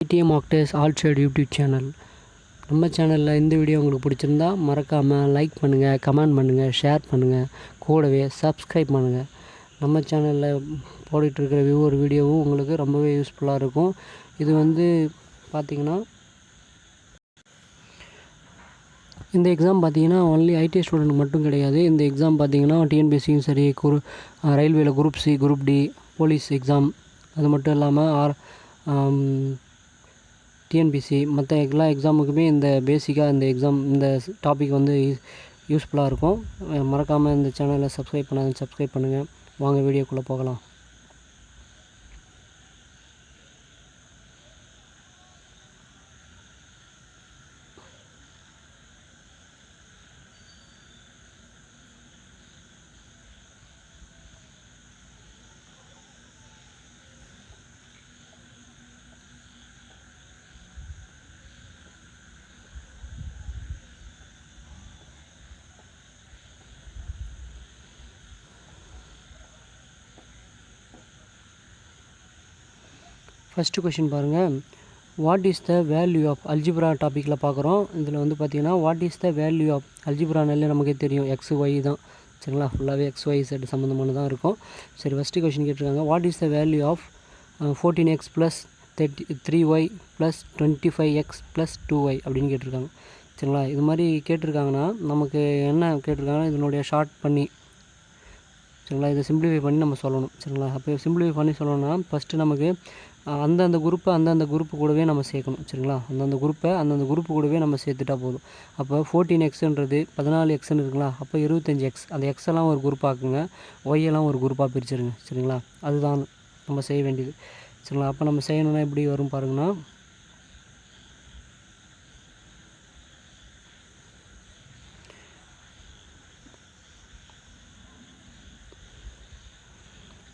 ATM actors all side YouTube channel. நம்ம சேனலில் இந்த வீடியோ உங்களுக்கு பிடிச்சிருந்தா மறக்காமல் லைக் பண்ணுங்கள், கமெண்ட் பண்ணுங்கள், ஷேர் பண்ணுங்கள், கூடவே சப்ஸ்கிரைப் பண்ணுங்கள். நம்ம சேனலில் போட்டுட்ருக்கிற ஒவ்வொரு வீடியோவும் உங்களுக்கு ரொம்பவே யூஸ்ஃபுல்லாக இருக்கும். இது பார்த்திங்கன்னா இந்த எக்ஸாம் பார்த்திங்கன்னா ஒன்லி ஐடி ஸ்டூடெண்ட் மட்டும் கிடையாது. இந்த எக்ஸாம் பார்த்திங்கன்னா டிஎன்பிஎஸ்சியும் சரி, ரயில்வேல group C, group D, police exam, அது மட்டும் இல்லாமல் டிஎன்பிசி மற்ற எல்லா எக்ஸாமுக்குமே இந்த பேசிக்காக இந்த டாபிக் யூஸ்ஃபுல்லாக இருக்கும். மறக்காமல் இந்த சேனலை சப்ஸ்கிரைப் பண்ணுங்கள். வாங்க வீடியோக்குள்ளே போகலாம். ஃபஸ்ட்டு கொஷின் பாருங்கள். What is the value of algebra டாப்பிக்கில் பார்க்குறோம். இதில் பார்த்திங்கன்னா what is the value of அல்ஜிப்ரானாலே நமக்கே தெரியும், எக்ஸ் ஒய் தான். சரிங்களா, ஃபுல்லாகவே எக்ஸ் ஒய் செட் சம்மந்தமான தான் இருக்கும். சரி, ஃபஸ்ட்டு கொஷின் கேட்டிருக்காங்க. What is the value of 14x + 3y + 25x + 2y அப்படின்னு கேட்டிருக்காங்க. சரிங்களா, இது மாதிரி கேட்டிருக்காங்கன்னா நமக்கு என்ன கேட்டிருக்காங்கன்னா இதனுடைய ஷார்ட் பண்ணி, சரிங்களா, இதை சிம்பிளிஃபை பண்ணி நம்ம சொல்லணும். சரிங்களா, அப்போ சிம்பிளிஃபை பண்ணி சொல்லணும்னா ஃபஸ்ட்டு நமக்கு அந்தந்த குரூப்பு கூடவே நம்ம சேர்க்கணும். சரிங்களா, அந்தந்த குரூப்பு கூடவே நம்ம சேர்த்துட்டா போதும். அப்போ 14xன்றது 14xன்னு இருக்குங்களா, அப்போ 25x, அந்த எக்ஸெல்லாம் ஒரு குரூப்பாக்குங்க, ஒய்யெல்லாம் ஒரு குரூப்பாக பிரிச்சுருங்க. சரிங்களா, அதுதான் நம்ம செய்ய வேண்டியது. சரிங்களா, அப்போ நம்ம செய்யணுன்னா எப்படி வரும் பாருங்கன்னா,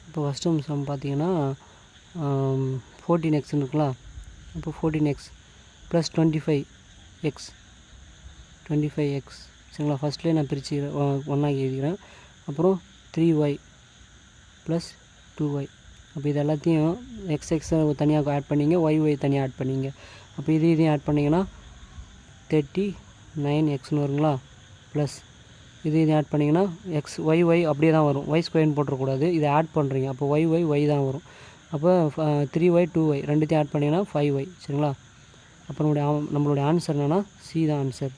இப்போ ஃபஸ்ட்டு நிமிஷம் பார்த்தீங்கன்னா 14x இருக்குங்களா, இப்போ 14x + 25x. சரிங்களா, ஃபஸ்ட்லேயே நான் பிரித்து ஒன்றாக்கி எழுதிக்கிறேன். அப்புறம் 3y + 2y. அப்போ இது எல்லாத்தையும் எக்ஸ் தனியாக ஆட் பண்ணிங்க, ஒய் தனியாக ஆட் பண்ணிங்க. அப்போ இதையும் ஆட் பண்ணிங்கன்னா 39xன்னு வருங்களா, ப்ளஸ் இதையும் ஆட் பண்ணிங்கன்னா ஒய் அப்படியே தான் வரும். ஒய் ஸ்கொயர்னு போட்டுறக்கூடாது, இதை ஆட் பண்ணுறீங்க, அப்போ ஒய் தான் வரும். அப்போ 3y 2y ரெண்டுத்தையும் ஆட் பண்ணிங்கன்னா 5y. சரிங்களா, அப்போ நம்மளுடைய ஆன்சர் என்னென்னா சி தான் ஆன்சர்.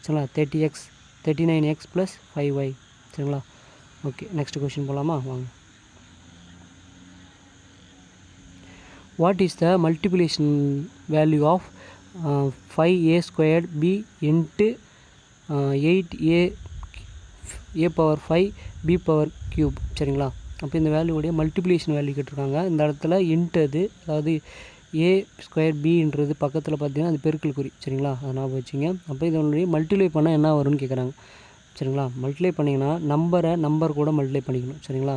சரிங்களா, 39x + 5y. சரிங்களா, ஓகே, நெக்ஸ்ட் கொஷின் போகலாமா, வாங்க. What is the multiplication value of 5a² b × 8a⁵ b⁴. சரிங்களா, அப்போ இந்த வேல்யூடைய மல்டிப்ளிகேஷன் வேல்யூ கேட்டிருக்காங்க. இந்த இடத்துல அது அதாவது a² bன்றது பக்கத்தில் பார்த்தீங்கன்னா அது பெருக்கல் குறி. சரிங்களா, அதை ஞாபகம் வச்சுங்க. அப்போ இதனுடைய மல்டிப்ளை பண்ணால் என்ன வரும்னு கேட்குறாங்க. சரிங்களா, மல்டிப்ளை பண்ணிங்கன்னா நம்பர் கூட மல்டிப்ளை பண்ணிக்கணும். சரிங்களா,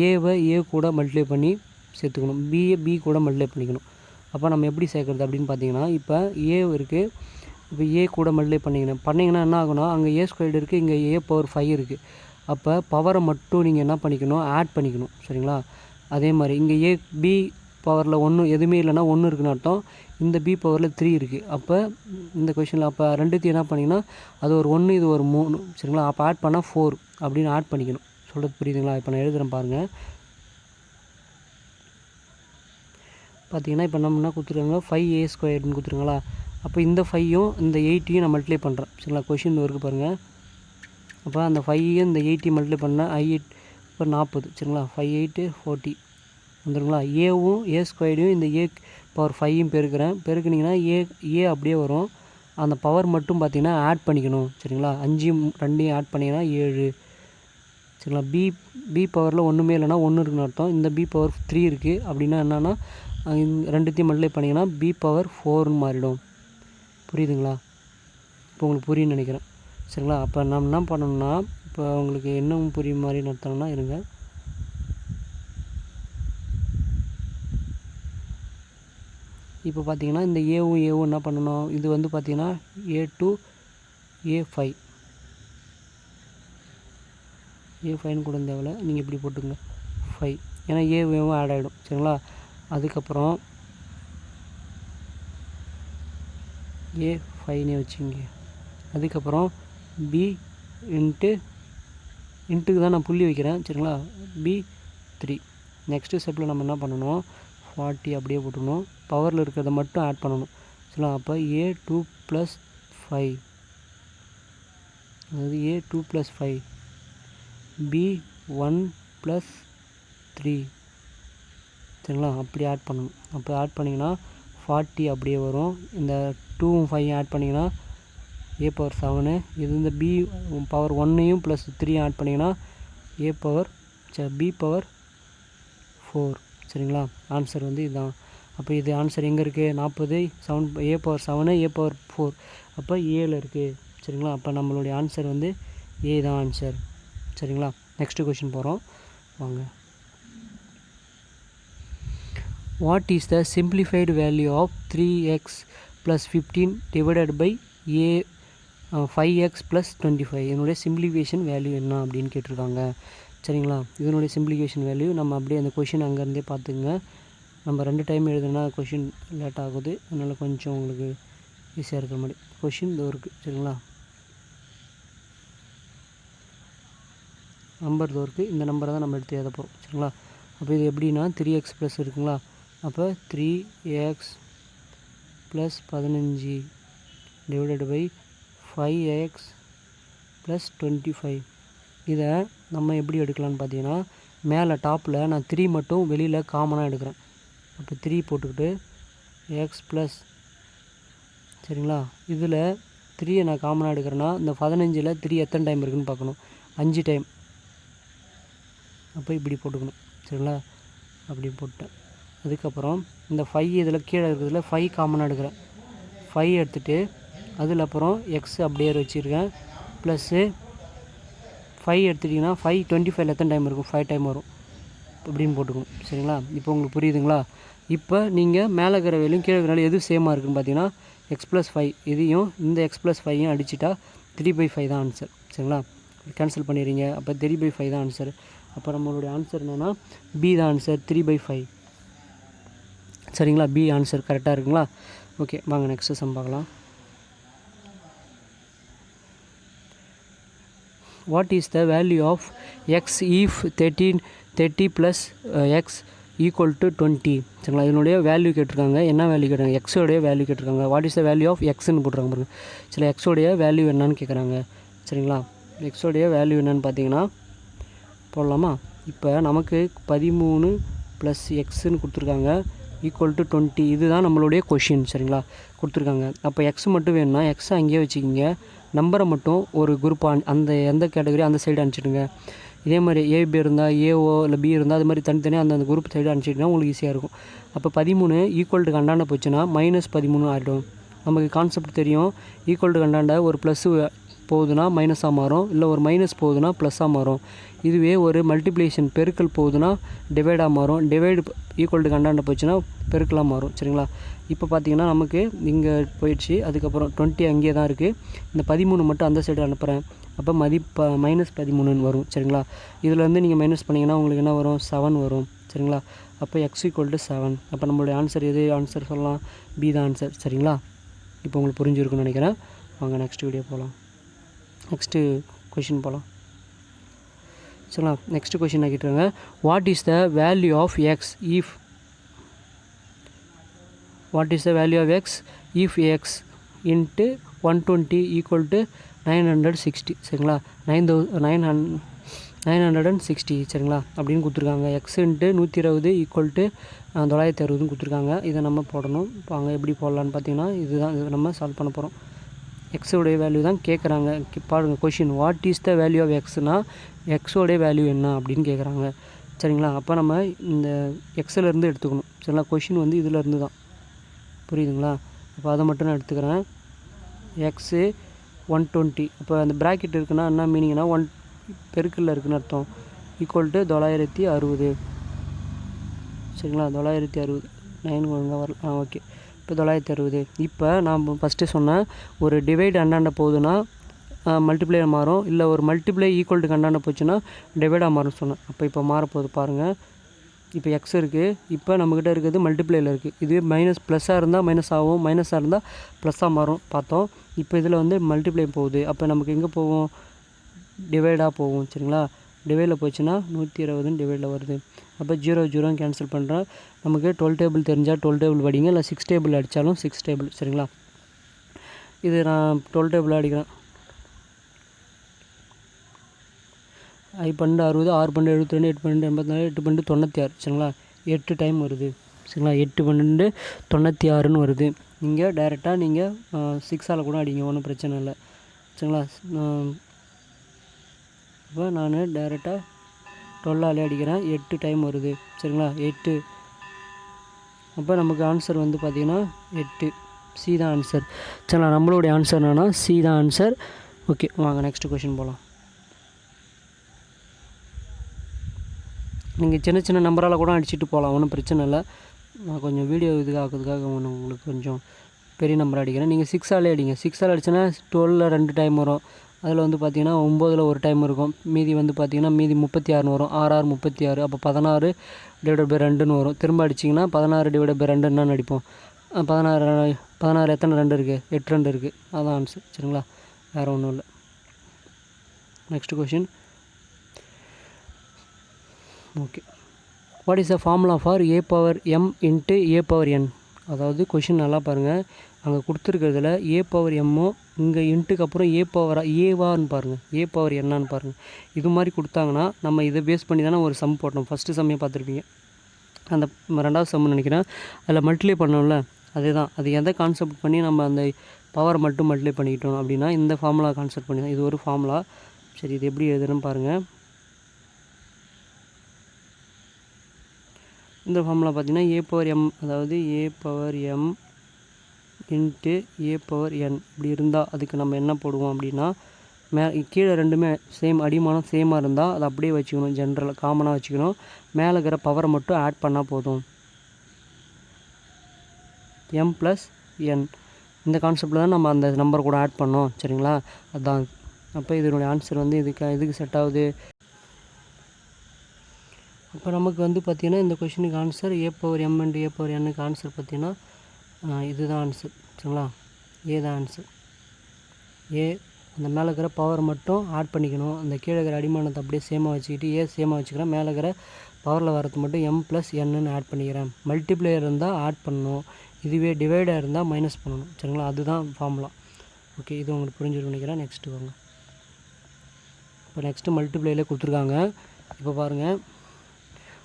ஏவை கூட மல்டிப்ளை பண்ணி சேர்த்துக்கணும், b கூட மல்டிப்ளை பண்ணிக்கணும். அப்போ நம்ம எப்படி சேர்க்குறது அப்படின்னு பார்த்தீங்கன்னா, இப்போ ஏ இருக்குது, இப்போ கூட மல்டிப்ளை பண்ணிங்கன்னா என்ன ஆகுனா, அங்கே a² இருக்குது, இங்கே a⁴ இருக்குது. அப்போ பவரை மட்டும் நீங்கள் என்ன பண்ணிக்கணும், ஆட் பண்ணிக்கணும். சரிங்களா, அதே மாதிரி இங்கே b பவரில் 1 எதுவுமே இல்லைன்னா 1 இருக்குன்னு அர்த்தம். இந்த b பவரில் 3 இருக்குது. அப்போ இந்த கொஷனில் அப்போ ரெண்டுத்தையும் என்ன பண்ணிங்கன்னா, அது ஒரு 1, இது ஒரு 3. சரிங்களா, அப்போ ஆட் பண்ணால் 4 அப்படின்னு ஆட் பண்ணிக்கணும். சொல்கிறது புரியுதுங்களா? இப்போ நான் எழுதுகிறேன் பாருங்கள். பார்த்தீங்கன்னா இப்போ நம்ம என்ன கொடுத்துருக்காங்க, 5a² கொடுத்துருங்களா. அப்போ இந்த 5யும் இந்த 8யும் நான் மல்டிப்ளை பண்ணுறேன். சரிங்களா, கொஷின் இருக்குது பாருங்கள். அப்போ அந்த 5யும் இந்த 8யும் மல்டிப்ளை பண்ணால் i8 இப்போ 40. சரிங்களா, 5 8 40 வந்துடுங்களா. ஏவும் a²யும் இந்த a⁴ பெருக்குனிங்கன்னா ஏ அப்படியே வரும். அந்த பவர் மட்டும் பார்த்திங்கன்னா ஆட் பண்ணிக்கணும். சரிங்களா, 5யும் 2யும் ஆட் பண்ணிங்கன்னா 7. சரிங்களா, b பவரில் ஒன்றுமே இல்லைன்னா 1 இருக்குன்னு அர்த்தம். இந்த b⁴ 3 இருக்குது அப்படின்னா என்னென்னா, ரெண்டுத்தையும் மல்டிப்ளை பண்ணிங்கன்னா b⁴ மாறிடும். புரியுதுங்களா? இப்போ உங்களுக்கு புரியுன்னு நினைக்கிறேன். சரிங்களா, அப்போ நம்ம என்ன பண்ணணும்னா, இப்போ உங்களுக்கு இன்னும் புரியும் மாதிரி நடத்தணும்னா இருங்க. இப்போ பார்த்தீங்கன்னா இந்த ஏவும் என்ன பண்ணணும், இது பார்த்தீங்கன்னா a2 a5 a5ன்னு கூட தேவையில்ல, நீங்கள் இப்படி போட்டுங்க 5, ஏன்னா ஏவும் ஆட் ஆகிடும். சரிங்களா, அதுக்கப்புறம் ஏ 5னே வச்சுங்க. அதுக்கப்புறம் பி இன்ட்டுக்கு தான் நான் புள்ளி வைக்கிறேன் சரிங்களா. பி 3. நெக்ஸ்ட்டு ஸ்டெப்பில் நம்ம என்ன பண்ணணும், 40 அப்படியே போட்டுக்கணும். பவரில் இருக்கிறத மட்டும் ஆட் பண்ணணும் சரிங்களா. அப்போ ஏ 2 + 5, அதாவது ஏ 2 + 5, பி 1 + 3 சரிங்களா. அப்படி ஆட் பண்ணணும். அப்போ ஆட் பண்ணிங்கன்னா 40 அப்படியே வரும். இந்த 2ம் 5 ஆட் பண்ணிங்கன்னா ஏ பவர் 7. இது இந்த பி பவர் 1யும் + 3 ஆட் பண்ணிங்கன்னா பி பவர் 4 சரிங்களா. ஆன்சர் வந்து இதுதான். அப்போ இது ஆன்சர் எங்கே இருக்குது, 40 7 ஏ பவர் 7 ஏ பவர் 4 அப்போ ஏல இருக்குது சரிங்களா. அப்போ நம்மளுடைய ஆன்சர் வந்து ஏ தான் ஆன்சர் சரிங்களா. நெக்ஸ்ட்டு கொஷின் போகிறோம் வாங்க. What is the simplified value of 3x + 15 divided by A 5x + 25? இதனுடைய சிம்பிளிஃபிகேஷன் வேல்யூ என்ன அப்படின்னு கேட்டிருக்காங்க சரிங்களா. இதனுடைய சிம்பிளிஃபிகேஷன் வேல்யூ நம்ம அப்படியே அந்த கொஷின் அங்கேருந்தே பார்த்துக்குங்க. நம்ம 2 டைம் எழுதுனா கொஷின் லேட் ஆகுது, அதனால் கொஞ்சம் உங்களுக்கு ஈஸியாக இருக்கிற மாதிரி கொஷின் இதோ இருக்குது சரிங்களா. நம்பர் இதோ இருக்குது. இந்த நம்பரை தான் நம்ம எடுத்து எழுத போகிறோம் சரிங்களா. அப்போ இது எப்படின்னா 3x + இருக்குங்களா. அப்போ 3x + 15 டிவைடட் பை 5x + 25. இதை நம்ம எப்படி எடுக்கலான்னு பார்த்தீங்கன்னா, மேலே டாப்பில் நான் 3 மட்டும் வெளியில் காமனாக எடுக்கிறேன். அப்போ 3 போட்டுக்கிட்டு x ப்ளஸ் சரிங்களா. இதில் 3 நான் காமனாக எடுக்கிறேன்னா இந்த 15ல் 3 எத்தனை டைம் இருக்குதுன்னு பார்க்கணும், 5 டைம். அப்போ இப்படி போட்டுக்கணும் சரிங்களா. அப்படி போட்டேன். அதுக்கப்புறம் இந்த 5 இதில் கீழே இருக்கிறதுல 5 காமனாக எடுக்கிறேன். 5 எடுத்துகிட்டு அதில் அப்புறம் எக்ஸ் அப்படியே வச்சுருக்கேன். ப்ளஸ்ஸு 5 எடுத்துட்டிங்கன்னா 5 25 எத்தனை டைம் இருக்கும், 5 டைம் வரும். இப்படின்னு போட்டுக்கணும் சரிங்களா. இப்போ உங்களுக்கு புரியுதுங்களா. இப்போ நீங்கள் மேலே இருக்கிற வேலையும் கீழே இருக்கிற வேலையும் எது சேமாக இருக்குதுன்னு பார்த்தீங்கன்னா x + 5 இதையும் இந்த x + 5யும் அடிச்சிட்டா 3/5 தான் ஆன்சர் சரிங்களா. கேன்சல் பண்ணிடுறீங்க. அப்போ 3/5 தான் ஆன்சர். அப்போ நம்மளுடைய ஆன்சர் என்னென்னா பி தான் ஆன்சர், 3/5 சரிங்களா. பி ஆன்சர் கரெக்டாக இருக்குங்களா. ஓகே வாங்க நெக்ஸ்ட்டு சம் பார்க்கலாம். What is the value of x if 30 + x = 20? சரிங்களா. இதனுடைய வேல்யூ கேட்டிருக்காங்க. என்ன வேல்யூ கேட்குறாங்க, எக்ஸோடைய வேல்யூ கேட்டிருக்காங்க. What is the value of எக்ஸ்ன்னு போட்டுருக்காங்க பாருங்கள். சரி, எக்ஸோடைய வேல்யூ என்னன்னு கேட்குறாங்க சரிங்களா. எக்ஸோடைய வேல்யூ என்னன்னு பார்த்தீங்கன்னா போடலாமா. இப்போ நமக்கு 13 + எக்ஸ்ன்னு கொடுத்துருக்காங்க = 20. இதுதான் நம்மளுடைய கொஷின் சரிங்களா கொடுத்துருக்காங்க. அப்போ எக்ஸ் மட்டும் வேணும்னா எக்ஸை அங்கேயே வச்சுக்கிங்க, நம்பரை மட்டும் ஒரு குரூப்பாக அந்த எந்த கேட்டகரி அந்த சைடு அனுப்பிச்சிடுங்க. இதே மாதிரி ஏபி இருந்தால் ஏஓ இல்லை பி இருந்தால் அது மாதிரி தனித்தனியாக அந்த குரூப் சைடு அனுப்பிச்சிட்டிங்கன்னா உங்களுக்கு ஈஸியாக இருக்கும். அப்போ 13 = கண்டாண்ட போச்சுன்னா -13 ஆகிடும். நமக்கு கான்செப்ட் தெரியும். ஈக்குவல் டு கண்டாண்ட ஒரு ப்ளஸ்ஸு போகுதுன்னா மைனஸாக மாறும், இல்லை ஒரு மைனஸ் போகுதுன்னா ப்ளஸ்ஸாக மாறும். இதுவே ஒரு மல்டிப்ளிகேஷன் பெருக்கல் போகுதுன்னா டிவைடாக மாறும். டிவைடு ஈக்குவல் டு கண்டாண்ட போச்சுன்னா பெருக்கலாக மாறும் சரிங்களா. இப்போ பார்த்தீங்கன்னா நமக்கு இங்கே போயிடுச்சு. அதுக்கப்புறம் 20 அங்கேயே தான் இருக்குது. இந்த 13 மட்டும் அந்த சைடு அனுப்புகிறேன். அப்போ -13 வரும் சரிங்களா. இதில் நீங்கள் மைனஸ் பண்ணிங்கன்னா உங்களுக்கு என்ன வரும், 7 வரும் சரிங்களா. அப்போ x = 7. அப்போ நம்மளுடைய ஆன்சர் எது ஆன்சர் சொல்லலாம், பி தான் ஆன்சர் சரிங்களா. இப்போ உங்களுக்கு புரிஞ்சிருக்குன்னு நினைக்கிறேன். வாங்க நெக்ஸ்ட் வீடியோ போகலாம். நெக்ஸ்ட்டு கொஷின் போகலாம் சரிங்களா. நெக்ஸ்ட்டு கொஷின் கேட்டுருங்க. What is the value of X if x × 120 = 960 சரிங்களா. 960 சரிங்களா அப்படின்னு கொடுத்துருக்காங்க. x × 120 = 960 கொடுத்துருக்காங்க. இதை நம்ம போடணும். வாங்க எப்படி போடலான்னு பார்த்தீங்கன்னா இதுதான், இது நம்ம சால்வ் பண்ண போகிறோம். எக்ஸோடைய வேல்யூ தான் கேட்குறாங்க. பாருங்கள் question, what is the value of எக்ஸ்னால் எக்ஸோடைய வேல்யூ என்ன அப்படின்னு கேட்குறாங்க சரிங்களா. அப்போ நம்ம இந்த எக்ஸிலேருந்து எடுத்துக்கணும் சரிங்களா. கொஷின் வந்து இதிலேருந்து தான், புரியுதுங்களா. அப்போ அதை மட்டும் நான் எடுத்துக்கிறேன். எக்ஸு 120, அப்போ அந்த ப்ராக்கெட் இருக்குன்னா என்ன மீனிங்னா 1 பெருக்கல்ல இருக்குன்னு அர்த்தம். = 960 சரிங்களா. 960 9 ஒழுங்காக வரல. ஓகே. இப்போ 960. இப்போ நான் ஃபஸ்ட்டு சொன்னேன் ஒரு டிவைடு அண்டாண்ட போகுதுன்னா மல்டிப்ளை மாறும், இல்லை ஒரு மல்டிப்ளை ஈக்குவல் டு கண்டாண்ட போச்சுன்னா டிவைடாக மாறும் சொன்னேன். அப்போ இப்போ மாறப்போகுது பாருங்கள். இப்போ எக்ஸ் இருக்குது, இப்போ நம்மக்கிட்ட இருக்கிறது மல்டிப்ளையில் இருக்குது. இதுவே மைனஸ் ப்ளஸ்ஸாக இருந்தால் மைனஸ் ஆகும், மைனஸாக இருந்தால் ப்ளஸ்ஸாக மாறும் பார்த்தோம். இப்போ இதில் வந்து மல்டிப்ளை போகுது, அப்போ நமக்கு எங்கே போகும், டிவைடாக போகும். சரிங்களா, டிவைடில் போச்சுன்னா 120 டிவைடில் வருது. அப்போ 0 கேன்சல் பண்ணுறேன். நமக்கு 12 டேபிள் தெரிஞ்சால் 12 டேபிள் படிங்க, இல்லை 6 டேபிள் அடித்தாலும் 6 டேபிள். சரிங்களா, இது நான் 12 டேபிள் அடிக்கிறேன். 5 12 60, 6 12 72, 8 12 84, 8 12 96. சரிங்களா, 8 டைம் வருது. சரிங்களா, 8 12 96ன்னு வருது. இங்கே டைரெக்டாக நீங்கள் 6ஆல் கூட அடிங்க, ஒன்றும் பிரச்சனை இல்லை. சரிங்களா, இப்போ நான் டைரெக்டாக 12ஆலே அடிக்கிறேன், 8 டைம் வருது. சரிங்களா, 8. அப்போ நமக்கு ஆன்சர் வந்து பார்த்திங்கன்னா 8. சி தான் ஆன்சர். சரிங்களா, நம்மளுடைய ஆன்சர் என்னன்னா சி தான் ஆன்சர். ஓகே, வாங்க நெக்ஸ்ட் கொஷின் போகலாம். நீங்கள் சின்ன சின்ன நம்பரால் கூட அடிச்சுட்டு போகலாம், ஒன்றும் பிரச்சனை இல்லை. நான் கொஞ்சம் வீடியோ ஆக்குறதுக்காக உங்களுக்கு கொஞ்சம் பெரிய நம்பர் அடிக்கிறேன். நீங்கள் 6ஆலே அடிங்க. 6ஆல் அடிச்சுன்னா 12ல் 2 டைம் வரும். அதில் வந்து பார்த்திங்கன்னா 9ல் ஒரு டைம் இருக்கும். மீதி வந்து பார்த்திங்கன்னா மீதி 36ன்னு வரும். 6 6 36. அப்போ 16 டிவைடட் பை 2ன்னு வரும். திரும்ப அடிச்சிங்கன்னா 16 டிவைடட் பை 2 அடிப்போம். 16 எத்தனை 2 இருக்குது, 8 2 இருக்குது. அதான் ஆன்சர். சரிங்களா, வேறு ஒன்றும் இல்லை. Next question. Okay, what is the formula for a power m into a power n? அதாவது கொஷின் நல்லா பாருங்கள், அங்கே கொடுத்துருக்கிறதுல a பவர் எம்மோ இங்கே இன்ட்டுக்கு அப்புறம் a பவர் ஏவான்னு பாருங்கள், a பவர் என்னான்னு பாருங்கள். இது மாதிரி கொடுத்தாங்கன்னா நம்ம இதை பேஸ் பண்ணி தானே ஒரு சம் போட்டோம். ஃபஸ்ட்டு சம்மே பார்த்துருப்பீங்க, அந்த 2வது சம்னு நினைக்கிறேன். அதில் மல்டிப்ளை பண்ணோம்ல, அதே தான். அது எதை கான்செப்ட் பண்ணி நம்ம அந்த பவரை மட்டும் மல்டிப்ளை பண்ணிக்கிட்டோம் அப்படின்னா இந்த ஃபார்முலா கான்செப்ட் பண்ணி தான். இது ஒரு ஃபார்முலா. சரி, இது எப்படி எழுதுன்னு பாருங்கள். இந்த ஃபார்முலா பார்த்திங்கன்னா a பவர் m, அதாவது a power m into a power n இப்படி இருந்தால் அதுக்கு நம்ம என்ன போடுவோம் அப்படின்னா, கீழே ரெண்டுமே சேம் அடிமானம் சேமாக இருந்தால் அதை அப்படியே வச்சுக்கணும், ஜென்ரலாக காமனாக வச்சுக்கணும். மேலே இருக்கிற பவரை மட்டும் ஆட் பண்ணால் போதும், m ப்ளஸ் n. இந்த கான்செப்டில் தான் நம்ம அந்த நம்பர் கூட ஆட் பண்ணோம். சரிங்களா, அதுதான். அப்போ இதனுடைய ஆன்சர் வந்து இதுக்கு செட் ஆகுது. இப்போ நமக்கு வந்து பார்த்திங்கன்னா இந்த கொஷினுக்கு answer a power m and a power n answer பார்த்திங்கன்னா இதுதான் ஆன்சர். சரிங்களா, ஏ தான் ஆன்சர். ஏ அந்த மேலே இருக்கிற பவர் மட்டும் ஆட் பண்ணிக்கணும். அந்த கீழே இருக்கிற அடிமானத்தை அப்படியே சேமாக வச்சுக்கிட்டு ஏ சேமாக வச்சுக்கிறேன். மேலே இருக்கிற பவரில் வரது மட்டும் m ப்ளஸ் n ஆட் பண்ணிக்கிறேன். மல்டிப்ளையர் இருந்தால் ஆட் பண்ணணும், இதுவே டிவைடாக இருந்தால் மைனஸ் பண்ணணும். சரிங்களா, அதுதான் ஃபார்முலா. ஓகே, இது உங்களுக்கு புரிஞ்சுட்டு நினைக்கிறேன். நெக்ஸ்ட்டு வாங்க. இப்போ நெக்ஸ்ட்டு மல்டிப்ளையில் கொடுத்துருக்காங்க. இப்போ பாருங்கள்,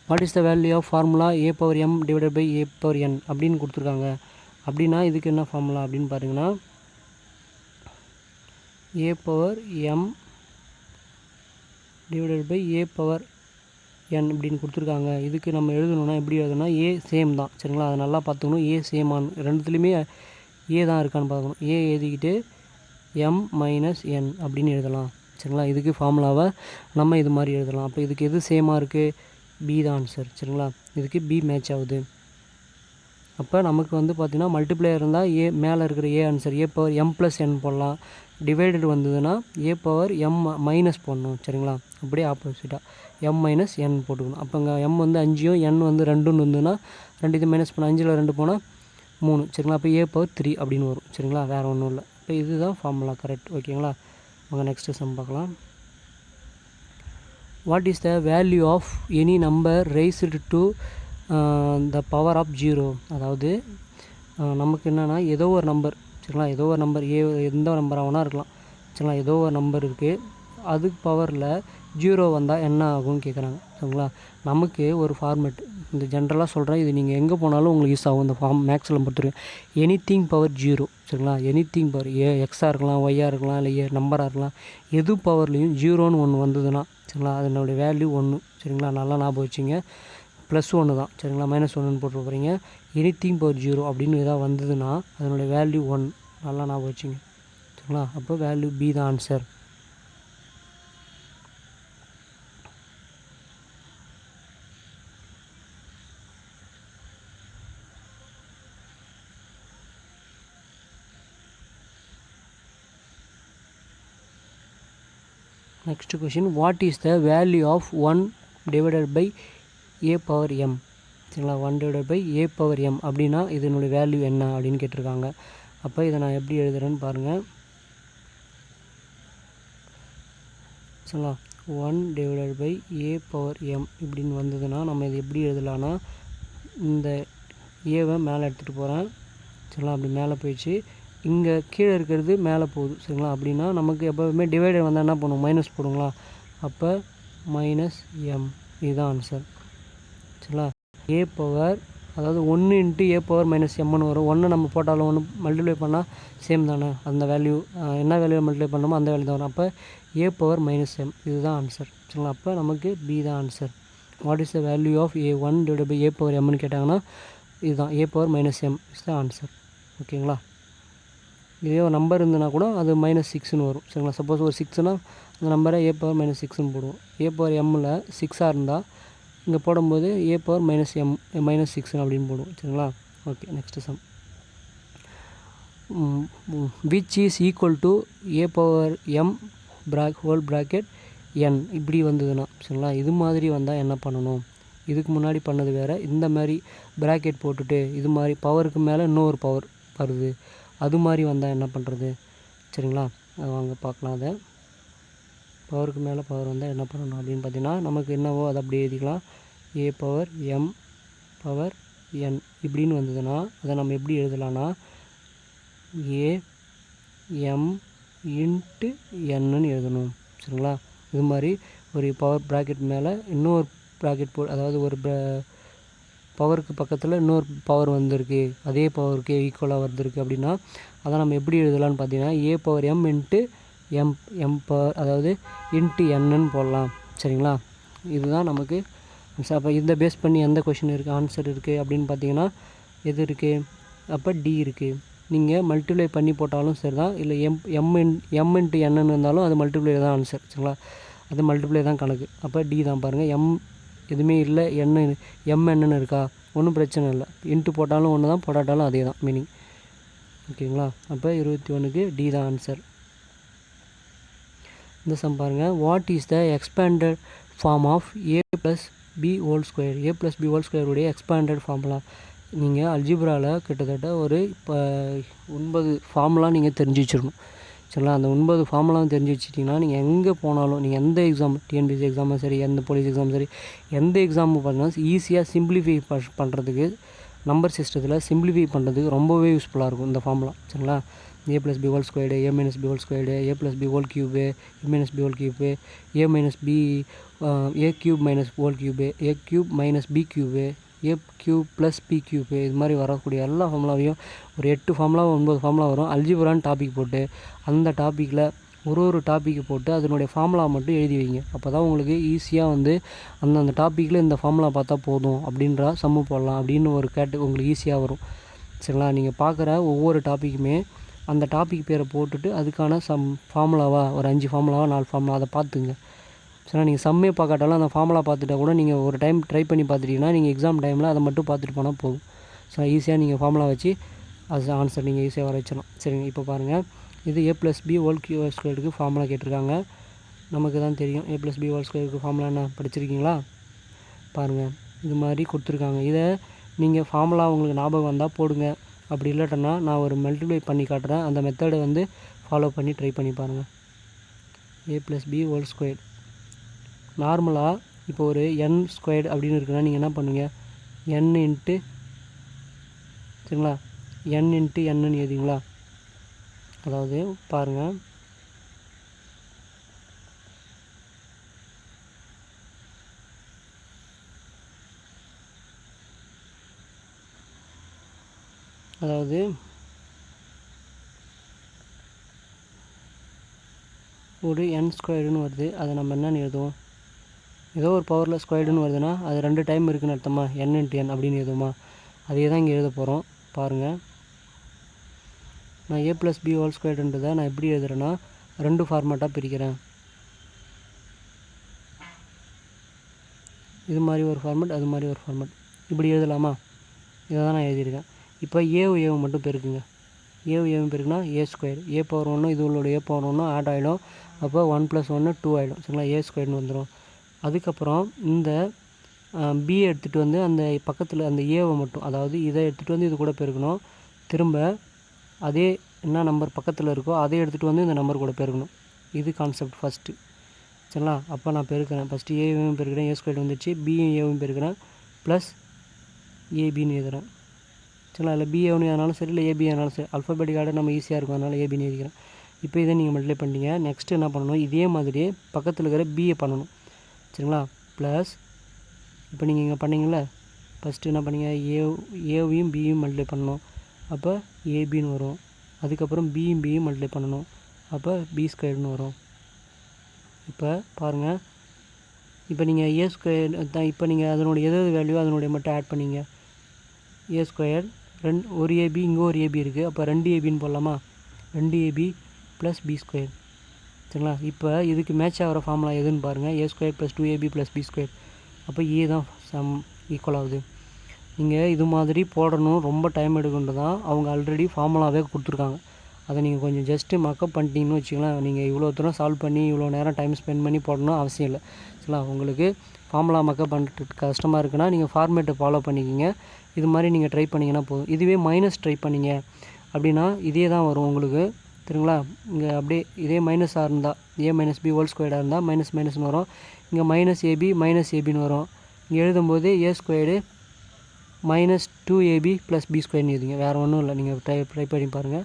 what is the value of formula a power m divided by a power n அப்படின்னு கொடுத்துருக்காங்க. அப்படின்னா இதுக்கு என்ன ஃபார்முலா அப்படின்னு பார்த்தீங்கன்னா, a power m divided by a power n அப்படின்னு கொடுத்துருக்காங்க. இதுக்கு நம்ம எழுதணுன்னா எப்படி எழுதணும்னா, a சேம் தான். சரிங்களா, அதை நல்லா பார்த்துக்கணும். a சேமானு ரெண்டுத்துலேயுமே a தான் இருக்கான்னு பார்க்கணும். a எழுதிக்கிட்டு m மைனஸ் n அப்படின்னு எழுதலாம். சரிங்களா, இதுக்கு ஃபார்முலாவை நம்ம இது மாதிரி எழுதலாம். அப்போ இதுக்கு எது சேமாக இருக்குது, பி தான் ஆன்சர். சரிங்களா, இதுக்கு பி மேட்ச் ஆகுது. அப்போ நமக்கு வந்து பார்த்திங்கன்னா மல்டிப்ளையர் இருந்தால் ஏ மேலே இருக்கிற A answer a power m plus n போடலாம். டிவைடட் வந்ததுன்னா a பவர் m மைனஸ் போடணும். சரிங்களா, அப்படியே ஆப்போசிட்டாக m மைனஸ் n போட்டுக்கணும். அப்போ இங்கே m வந்து 5யும் n வந்து 2ன்னு இருந்ததுன்னா 2 இது மைனஸ் பண்ண 5ல் 2 போனால் 3. சரிங்களா, அப்போ a பவர் 3 அப்படின்னு வரும். சரிங்களா, வேறு ஒன்றும் இல்லை. இப்போ இதுதான் ஃபார்முலா கரெக்ட். ஓகேங்களா, வாங்க நெக்ஸ்ட்டு சம் பார்க்கலாம். What is the value of any number raised to the power of 0? அதாவது நமக்கு என்னென்னா ஏதோ ஒரு நம்பர். சரிங்களா, ஏதோ ஒரு நம்பர் எந்த நம்பர் ஆகுனா இருக்கலாம். சரிங்களா, ஏதோ ஒரு நம்பர் இருக்குது, அதுக்கு பவரில் 0 வந்தால் என்ன ஆகும்னு கேட்குறாங்க. சரிங்களா, நமக்கு ஒரு ஃபார்மேட் இந்த ஜென்ரலாக சொல்கிறேன், இது நீங்கள் எங்கே போனாலும் உங்களுக்கு யூஸ் ஆகும். இந்த மேக்ஸில் பொறுத்துருக்கு எனிதிங் பவர் 0. சரிங்களா, எனிதிங் பவர் எக்ஸாக இருக்கலாம், ஒய்யாக இருக்கலாம், இல்லை நம்பராக இருக்கலாம், எது பவர்லேயும் 0ன்னு ஒன்று வந்ததுன்னா சரிங்களா அதனுடைய வேல்யூ 1. சரிங்களா, நல்லா ஞாபகம் வச்சுங்க. ப்ளஸ் 1 தான். சரிங்களா, மைனஸ் 1ன்னு போட்டு போகிறீங்க. எனிதிங் பவர் 0 அப்படின்னு எதாவது வந்ததுன்னா அதனுடைய வேல்யூ 1. நல்லா ஞாபகம் வச்சுங்க. சரிங்களா, அப்போ வேல்யூ பி தான் answer. Next question, what is the value of 1 divided by a power M சரிங்களா. 1/a/m அப்படின்னா இதனுடைய வேல்யூ என்ன அப்படின்னு கேட்டிருக்காங்க. அப்போ இதை நான் எப்படி எழுதுகிறேன்னு பாருங்கள் சரிங்களா. 1/a/m இப்படின்னு வந்ததுன்னா நம்ம இது எப்படி எழுதலான்னா, இந்த ஏவை மேலே எடுத்துகிட்டு போகிறேன் சரிங்களா. அப்படி மேலே போயிடுச்சு, இங்கே கீழே இருக்கிறது மேலே போகுது சரிங்களா. அப்படின்னா நமக்கு எப்போவுமே டிவைடர் வந்தால் என்ன பண்ணுவோம், மைனஸ் போடுங்களா. அப்போ -m இதுதான் ஆன்சர் சரிங்களா. ஏ பவர் அதாவது 1 × a/-mன்னு வரும். 1 நம்ம போட்டாலும் 1 மல்டிப்ளை பண்ணால் சேம் தானே, அந்த வேல்யூ என்ன வேல்யூ மல்டிப்ளை பண்ணணுமோ அந்த வேல்யூ தான் வரும். அப்போ a/-m இதுதான் ஆன்சர் சரிங்களா. அப்போ நமக்கு பி தான் answer. What is the value of a 1/a/mன்னு கேட்டாங்கன்னா இதுதான் a/-m இஸ் த ஆன்சர். ஓகேங்களா. இதே ஒரு நம்பர் இருந்ததுன்னா கூட அது -6ன்னு வரும் சரிங்களா. சப்போஸ் ஒரு 6னா அந்த நம்பரை a/-6ன்னு போடுவோம். a/mல 6ஆக இருந்தால் இங்கே போடும்போது a/-6 அப்படின்னு போடுவோம் சரிங்களா. Okay, next sum. Which is equal to a/m whole bracket n இப்படி வந்ததுன்னா சரிங்களா. இது மாதிரி வந்தால் என்ன பண்ணணும், இதுக்கு முன்னாடி பண்ணது வேறு, இந்த மாதிரி ப்ராக்கெட் போட்டுட்டு இது மாதிரி பவருக்கு மேலே இன்னொரு பவர் வருது, அது மாதிரி வந்தால் என்ன பண்ணுறது சரிங்களா. அது வாங்க பார்க்கலாம். அதை பவருக்கு மேலே பவர் வந்தால் என்ன பண்ணணும் அப்படின்னு பார்த்தீங்கன்னா, நமக்கு என்னவோ அதை அப்படியே எழுதிக்கலாம். a/m பவர் n இப்படின்னு வந்ததுன்னா அதை நம்ம எப்படி எழுதலான்னா a/m × nன்னு எழுதணும் சரிங்களா. இது மாதிரி ஒரு பவர் ப்ராக்கெட் மேலே இன்னொரு ப்ராக்கெட் அதாவது ஒரு பவருக்கு பக்கத்தில் இன்னொரு பவர் வந்திருக்கு, அதே பவருக்கு ஈக்குவலாக வந்திருக்கு அப்படின்னா அதை நம்ம எப்படி எழுதலான்னு பார்த்தீங்கன்னா a/m × m பவர் அதாவது ×nன்னு போடலாம் சரிங்களா. இதுதான் நமக்கு அப்போ இதை பேஸ் பண்ணி எந்த கொஷின் இருக்குது ஆன்சர் இருக்குது அப்படின்னு பார்த்தீங்கன்னா எது இருக்குது, அப்போ டி இருக்குது. நீங்கள் மல்டிப்ளை பண்ணி போட்டாலும் சரி தான், இல்லை m × nன்னு இருந்தாலும் அது மல்டிப்ளை தான் ஆன்சர் சரிங்களா. அது மல்டிப்ளை தான் கணக்கு. அப்போ டி தான் பாருங்கள். m எதுவுமே இல்லை, என்னன்னு இருக்கா, ஒன்றும் பிரச்சனை இல்லை. இன்ட்டு போட்டாலும் ஒன்று தான், போட்டாட்டாலும் அதே தான் மீனிங். ஓகேங்களா. அப்போ 21க்கு டி தான் ஆன்சர். இந்த சம் பாருங்கள். What is the expanded form of a+b² a+b² உடைய எக்ஸ்பேண்டட் ஃபார்முலா. நீங்கள் அல்ஜிப்ராவில் கிட்டத்தட்ட ஒரு இப்போ 9 ஃபார்முலா நீங்கள் தெரிஞ்சு வச்சுருக்கணும் சரிங்களா. அந்த 9 ஃபார்முலாம் தெரிஞ்சு வச்சுட்டிங்கன்னா நீங்கள் எங்கே போனாலும், நீங்கள் எந்த எக்ஸாம் டிஎன்பிஎஸ்சி எக்ஸாமும் சரி, எந்த போலீஸ் எக்ஸாமும் சரி, எந்த எக்ஸாமும் பார்த்தீங்கன்னா ஈஸியாக சிம்பிளிஃபை பண்ணுறதுக்கு, நம்பர் சிஸ்டத்தில் சிம்பிளிஃபை பண்ணுறதுக்கு ரொம்பவே யூஸ்ஃபுல்லாக இருக்கும் இந்த ஃபார்முலா சரிங்களா. a+b², a-b², a+b3, a-b -b -3, a-b -b -3, a × -b a³ + p³ இது மாதிரி வரக்கூடிய எல்லா ஃபார்முலாவையும் ஒரு 8 ஃபார்முலா 9 ஃபார்முலா வரும். அல்ஜிப்ரான்னு டாபிக் போட்டு அந்த டாப்பிக்கில் ஒரு டாப்பிக்கு போட்டு அதனுடைய ஃபார்முலா மட்டும் எழுதி வைங்க. அப்போ தான் உங்களுக்கு ஈஸியாக வந்து அந்தந்த டாப்பிக்கில் இந்த ஃபார்முலா பார்த்தா போதும் அப்படின்ற சம்மு போடலாம் அப்படின்னு ஒரு உங்களுக்கு ஈஸியாக வரும் சரிங்களா. நீங்கள் பார்க்குற ஒவ்வொரு டாப்பிக்குமே அந்த டாபிக் பேரை போட்டுட்டு அதுக்கான ஃபார்முலாவா ஒரு 5 ஃபார்முலாவா 4 ஃபார்முலா அதை பார்த்துங்க சரிங்களா. நீங்கள் சம்மே பார்க்காட்டாலும் அந்த ஃபார்முலா பார்த்துட்டா கூட நீங்கள் ஒரு டைம் ட்ரை பண்ணி பார்த்துட்டிங்கன்னா நீங்கள் எக்ஸாம் டைமில் அதை மட்டும் பார்த்துட்டு போனால் போதும். ஸோ ஈஸியாக நீங்கள் ஃபார்முலா வச்சு அது ஆன்சர் நீங்கள் ஈஸியாக வர வச்சிடலாம் சரிங்க. இப்போ பாருங்கள், இது a+b² ஃபார்முலா கேட்டிருக்காங்க. நமக்கு தான் தெரியும் a+b² ஃபார்முலா என்ன படிச்சிருக்கீங்களா. பாருங்கள், இது மாதிரி கொடுத்துருக்காங்க. இதை நீங்கள் ஃபார்முலா உங்களுக்கு ஞாபகம் வந்தால் போடுங்க, அப்படி இல்லாட்டன்னா நான் ஒரு மல்டிப்ளை பண்ணி காட்டுறேன், அந்த மெத்தடை வந்து ஃபாலோ பண்ணி ட்ரை பண்ணி பாருங்கள். a+b² நார்மலாக இப்போ ஒரு n² அப்படின்னு இருக்குன்னா நீங்கள் என்ன பண்ணுவீங்க, n சரிங்களா, n × nன்னு எழுதிங்களா. அதாவது பாருங்கள், அதாவது ஒரு n² வருது, அதை நம்ம என்னென்னு எழுதுவோம், ஏதோ ஒரு பவரில் ஸ்கொயர்டுன்னு வருதுன்னா அது 2 டைம் இருக்குதுன்னு அர்த்தமா, n × n அப்படின்னு எழுதுமா. அதே தான் இங்கே எழுத போகிறோம். பாருங்கள், நான் a+b² நான் எப்படி எழுதுறேன்னா 2 ஃபார்மேட்டாக பிரிக்கிறேன். இது மாதிரி ஒரு ஃபார்மேட், அது மாதிரி ஒரு ஃபார்மேட், இப்படி எழுதலாமா. இதை தான் நான் எழுதியிருக்கேன். இப்போ ஏவு மட்டும் பெருக்குங்க. ஏவு பெருக்குன்னா a², a⁻1 இது உள்ளோட a⁻1 ஆட் ஆகிடும். அப்போ 1 + 1 2 ஆகிடும் சரிங்களா. a² வந்துடும். அதுக்கப்புறம் இந்த பியை எடுத்துகிட்டு வந்து அந்த பக்கத்தில் அந்த ஏவை மட்டும், அதாவது இதை எடுத்துகிட்டு வந்து இது கூட பெருக்கணும். திரும்ப அதே என்ன நம்பர் பக்கத்தில் இருக்கோ அதை எடுத்துகிட்டு வந்து இந்த நம்பர் கூட பெருக்கணும். இது கான்செப்ட் ஃபஸ்ட்டு. சரிங்களா? அப்போ நான் பெருக்கிறேன். ஃபஸ்ட்டு ஏவையும் பெருக்கிறேன், ஏ ஸ்கொயர் வந்துச்சு. பியும் ஏவும் பெருக்கிறேன், ப்ளஸ் ஏபின்னு எழுதுகிறேன். சரிங்களா? இல்லை பி ஏன்னு ஆனாலும் சரி, இல்லை ஏபி ஆனாலும் சரி, அல்ஃபபெட்டிக் ஆர்டர் நம்ம ஈஸியாக இருக்கும், அதனால் ஏபின்னு எழுதிக்கிறேன். இப்போ இதை நீங்கள் மல்டிப்ளை பண்ணிட்டீங்க. நெக்ஸ்ட்டு என்ன பண்ணணும், இதே மாதிரியே பக்கத்தில் இருக்கிற பிஏ பண்ணணும். சரிங்களா? ப்ளஸ் இப்போ நீங்கள் இங்கே பண்ணிங்களே, ஃபஸ்ட்டு என்ன பண்ணீங்க, ஏவையும் பியும் மல்டிப்ளை பண்ணணும். அப்போ ஏபின்னு வரும். அதுக்கப்புறம் பியும் மல்டிப்ளை பண்ணணும். அப்போ பி ஸ்கொயர்னு வரும். இப்போ பாருங்கள், இப்போ நீங்கள் ஏ ஸ்கொயர் தான், இப்போ நீங்கள் அதனுடைய எதாவது வேல்யூ அதனுடைய மட்டும் ஆட் பண்ணிங்க. ஏ ஸ்கொயர் ஒரு ஏபி, இங்கே ஒரு ஏபி இருக்குது. அப்போ 2 ஏபின்னு போடலாமா? 2 ஏபி ப்ளஸ் பி ஸ்கொயர். சரிங்களா? இப்போ இதுக்கு மேட்ச் ஆகிற ஃபார்முலா எதுன்னு பாருங்கள். A square plus 2ab plus b square. அப்போ ஏ தான் ஈக்குவல் ஆகுது. நீங்கள் இது மாதிரி போடணும், ரொம்ப டைம் எடுக்குன்றது தான் அவங்க ஆல்ரெடி ஃபார்முலாவே கொடுத்துருக்காங்க. அதை நீங்கள் கொஞ்சம் ஜஸ்ட்டு மக்கப் பண்ணிட்டீங்கன்னு வச்சுக்கலாம். நீங்கள் இவ்வளோ தூரம் சால்வ் பண்ணி இவ்வளோ நேரம் டைம் ஸ்பெண்ட் பண்ணி போடணும் அவசியம் இல்லை. சரிங்களா? உங்களுக்கு ஃபார்முலா மக்கப் பண்ணுறதுக்கு கஷ்டமாக இருக்குன்னா நீங்கள் ஃபார்மேட்டை ஃபாலோ பண்ணிக்கிங்க. இது மாதிரி நீங்கள் ட்ரை பண்ணிங்கன்னா போதும். இதுவே மைனஸ் ட்ரை பண்ணிங்க அப்படின்னா இதே தான் வரும் உங்களுக்கு. சரிங்களா? இங்கே அப்படியே இதே மைனஸாக இருந்தால் ஏ மைனஸ் பி ஹோல் ஸ்கொயர்டாக இருந்தால் மைனஸ்னு வரும். இங்கே மைனஸ் ஏபின்னு வரும். இங்கே எழுதும்போது a squared minus 2ab plus b ஸ்கொயர்னு எழுதிங்க. வேறு ஒன்றும் இல்லை, நீங்கள் ட்ரை பண்ணி பாருங்கள்.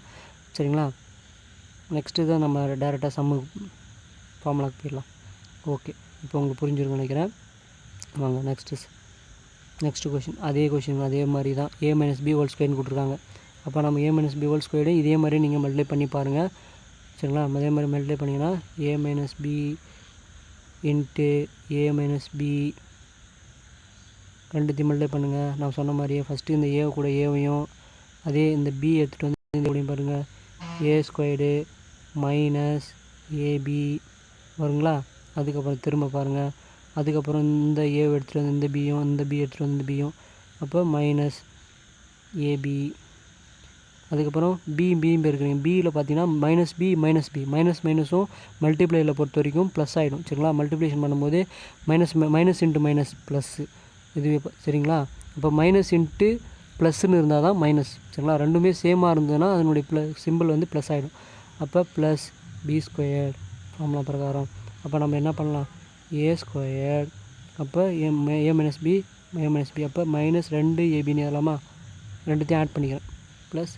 சரிங்களா? நெக்ஸ்ட்டு தான் நம்ம டேரெக்டாக சம்மு ஃபார்முலாக்கு போயிடலாம். ஓகே, இப்போ உங்களுக்கு புரிஞ்சிருக்குன்னு நினைக்கிறேன். வாங்க நெக்ஸ்ட்டு கொஷின். அதே மாதிரி தான் ஏ மைனஸ் பி ஹோல் ஸ்கொயர்னு கொடுத்துருக்காங்க. அப்போ நம்ம ஏ மைனஸ் பி ஹோல் ஸ்கொயர்டு இதே மாதிரி நீங்கள் மல்டிப்ளை பண்ணி பாருங்கள். சரிங்களா? அதே மாதிரி மல்டிப்ளை பண்ணிங்கன்னா ஏ மைனஸ் பி இன்ட்டு ஏ மைனஸ் பி ரெண்டுத்தையும் மல்டிப்ளை பண்ணுங்கள். நான் சொன்ன மாதிரியே ஃபஸ்ட்டு இந்த ஏ கூட ஏவையும் அதே இந்த பி எடுத்துகிட்டு வந்து இந்த எப்படியும் பாருங்கள். ஏ ஸ்கொயர்டு மைனஸ் ஏபி வருங்களா? அதுக்கப்புறம் திரும்ப பாருங்கள். அதுக்கப்புறம் இந்த ஏவை எடுத்துகிட்டு வந்து இந்த பியும், இந்த பி எடுத்துகிட்டு வந்து இந்த பியும், அப்போ மைனஸ் ஏபி. அதுக்கப்புறம் பியும் இருக்கிறீங்க. பியில் பார்த்தீங்கன்னா மைனஸும் மல்டிப்ளையில் பொறுத்த வரைக்கும் ப்ளஸ் ஆகிடும். சரிங்களா? மல்டிப்ளிகேஷன் பண்ணும்போது மைனஸ் இன்ட்டு மைனஸ் ப்ளஸ்ஸு இதுவே. சரிங்களா? இப்போ மைனஸ் இன்ட்டு ப்ளஸ்ன்னு இருந்தால் தான் மைனஸ். சரிங்களா? ரெண்டுமே சேமாக இருந்ததுன்னா அதனுடைய சிம்பிள் வந்து ப்ளஸ் ஆகிடும். அப்போ ப்ளஸ் பி ஸ்கொயர் ஃபார்முலா பிரகாரம். அப்போ நம்ம என்ன பண்ணலாம், ஏ ஸ்கொயர் அப்போ ஏ மைனஸ் பி அப்போ மைனஸ் 2 ஏபின்னு எழுதலாமா? ரெண்டுத்தையும் ஆட் பண்ணிக்கிறேன், ப்ளஸ்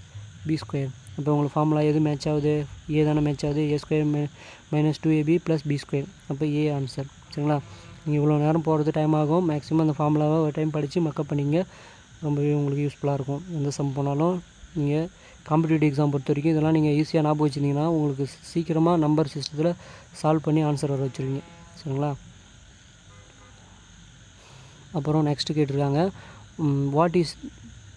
பி ஸ்கொயர். அப்போ உங்களுக்கு ஃபார்முலா எது மேட்ச் ஆகுது? ஏ தானே மேட்ச் ஆகுது. A square minus 2ab plus b square. அப்போ ஏ ஆன்சர். சரிங்களா? நீங்கள் இவ்வளோ நேரம் போகிறது டைம் ஆகும். மேக்ஸிமம் அந்த ஃபார்முலாவை ஒரு டைம் படித்து மக்கப் பண்ணிங்க. ரொம்பவே உங்களுக்கு யூஸ்ஃபுல்லாக இருக்கும். எந்த சம் போனாலும் நீங்கள் காம்படிட்டிவ் எக்ஸாம் பொறுத்த வரைக்கும் இதெல்லாம் நீங்கள் ஈஸியாக ஞாபகம் வச்சுருந்தீங்கன்னா உங்களுக்கு சீக்கிரமாக நம்பர் சிஸ்டத்தில் சால்வ் பண்ணி ஆன்சர் வர வச்சுருவீங்க. சரிங்களா? அப்புறம் நெக்ஸ்ட்டு கேட்டிருக்காங்க, what is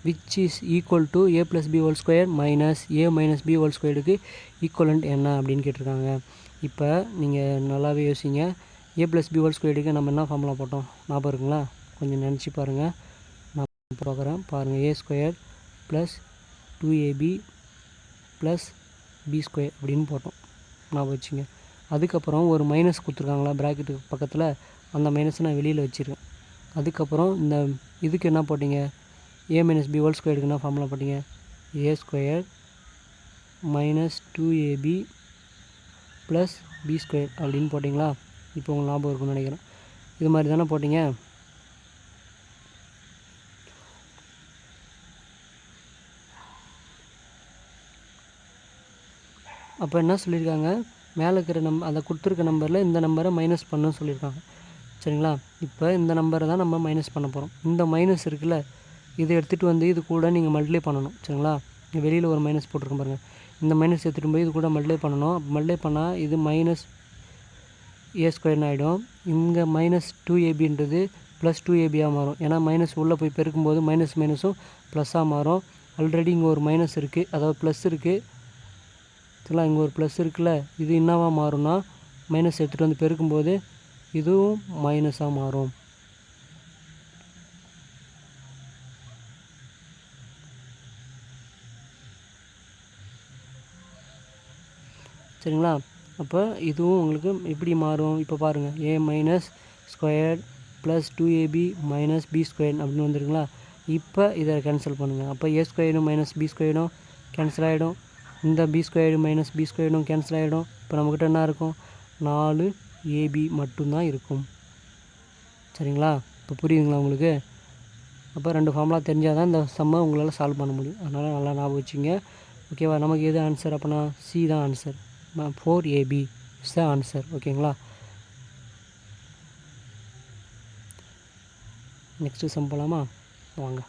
which is equal to a plus b whole square minus a minus b whole squareக்கு ஈக்குவலண்ட் என்ன அப்படின்னு கேட்டிருக்காங்க. இப்போ நீங்கள் நல்லாவே யோசிங்க. a plus b whole squareக்கு நம்ம என்ன ஃபார்முலா போட்டோம் ஞாபகம் இருக்குங்களா? கொஞ்சம் நினச்சி பாருங்கள். நான் பார்க்குறேன் பாருங்கள். a square plus 2ab plus b square அப்படின்னு போட்டோம், ஞாபகம் வச்சுங்க. அதுக்கப்புறம் ஒரு மைனஸ் கொடுத்துருக்காங்களா ப்ராக்கெட்டுக்கு பக்கத்தில், அந்த மைனஸை நான் வெளியில் வச்சுருக்கேன். அதுக்கப்புறம் இந்த இதுக்கு என்ன போட்டிங்க, ஏ மைனஸ் பி ஹோல் ஸ்கொயருக்கு என்ன ஃபார்முலா போட்டிங்க, a square minus 2ab plus b square அப்படின்னு போட்டிங்களா? இப்போ உங்களுக்கு ஞாபகம் இருக்குன்னு நினைக்கிறேன். இது மாதிரி தானே போட்டிங்க. அப்போ என்ன சொல்லியிருக்காங்க, மேலே இருக்கிற அதை கொடுத்துருக்க நம்பரில் இந்த நம்பரை மைனஸ் பண்ணணும்னு சொல்லியிருக்காங்க. சரிங்களா? இப்போ இந்த நம்பரை தான் நம்ம மைனஸ் பண்ண போகிறோம். இந்த மைனஸ் இருக்குல்ல, இதை எடுத்துகிட்டு வந்து இது கூட நீங்கள் மல்டிப்ளை பண்ணணும். சரிங்களா? இங்கே வெளியில் ஒரு மைனஸ் போட்டிருக்கேன் பாருங்கள். இந்த மைனஸ் எடுத்துகிட்டு போய் இது கூட மல்டிப்ளை பண்ணணும். மல்டிப்ளை பண்ணால் இது மைனஸ் ஏ ஸ்கொயர்னு ஆகிடும். இங்கே மைனஸ் 2abன்றது ப்ளஸ் 2abயாக மாறும். ஏன்னா மைனஸ் உள்ளே போய் பெருக்கும்போது மைனஸும் ப்ளஸ்ஸாக மாறும். ஆல்ரெடி இங்கே ஒரு மைனஸ் இருக்குது, அதாவது ப்ளஸ் இருக்குது. சரிங்களா? இங்கே ஒரு ப்ளஸ் இருக்குல்ல, இது என்னவாக மாறும்னா மைனஸ் எடுத்துகிட்டு வந்து பெருக்கும்போது இதுவும் மைனஸாக மாறும். சரிங்களா? அப்போ இதுவும் உங்களுக்கு எப்படி மாறும், இப்போ பாருங்கள். A minus square plus 2ab minus b square அப்படின்னு வந்துருங்களா. இப்போ இதை கேன்சல் பண்ணுங்கள். அப்போ ஏ ஸ்கொயரும் மைனஸ் பி ஸ்கொயரும் கேன்சல் ஆகிடும். இந்த பி ஸ்கொயரு மைனஸ் பி ஸ்கொயரும் கேன்சல் ஆகிடும். இப்போ நம்மக்கிட்ட என்ன இருக்கும், 4ab மட்டும்தான் இருக்கும். சரிங்களா, இப்போ புரியுதுங்களா உங்களுக்கு. அப்போ 2 ஃபார்முலா தெரிஞ்சால் தான் இந்த சம்மை உங்களால் சால்வ் பண்ண முடியும். அதனால் நல்லா ஞாபகம் வச்சுங்க. ஓகேவா. நமக்கு எது ஆன்சர் அப்போனா சி தான் answer. 4ab is the answer. ஓகேங்களா. நெக்ஸ்ட்டு சம் போகலாமா, வாங்க.